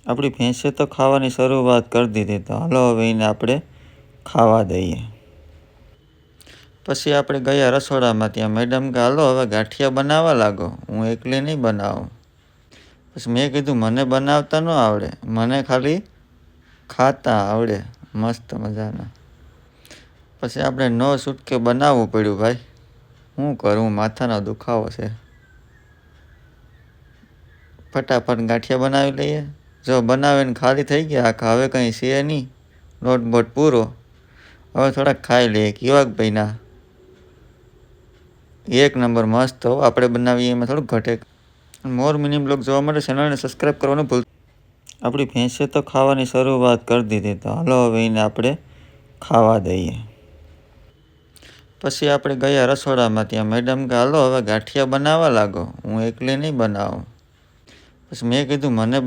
આપણી ભેંસે તો ખાવાની શરૂઆત કરી દીધી, તો હાલો હવે એને આપણે ખાવા દઈએ. પછી આપણે ગયા રસોડામાં, ત્યાં મેડમ કે હાલો હવે ગાંઠિયા બનાવવા લાગો, હું એકલી નહીં બનાવું. પછી મેં કીધું મને બનાવતા ન આવડે, મને ખાલી ખાતા આવડે મસ્ત મજાના. પછી આપણે ન છૂટકે બનાવવું પડ્યું ભાઈ, શું કરું, માથાનો દુખાવો છે. ફટાફટ ગાંઠિયા બનાવી લઈએ. જો બનાવીને ખાલી થઈ ગયા આખા, હવે કંઈ છે નહીં, લોટ બોટ પૂરો. હવે થોડાક ખાઈ લઈએ. કેવાક ભાઈ ના એક નંબર મસ્ત હો, આપણે બનાવીએ એમાં થોડુંક ઘટે. મોર મિની બ્લોગ જોવા માટે ચેનલને સબસ્ક્રાઈબ કરવાનું ભૂલતા. આપણી ભેંસે તો ખાવાની શરૂઆત કરી દીધી, તો હાલો હવે એને આપણે ખાવા દઈએ. પછી આપણે ગયા રસોડામાં, ત્યાં મેડમ કે હાલો હવે ગાંઠિયા બનાવવા લાગો, હું એકલી નહીં બનાવું. પછી મેં કીધું મને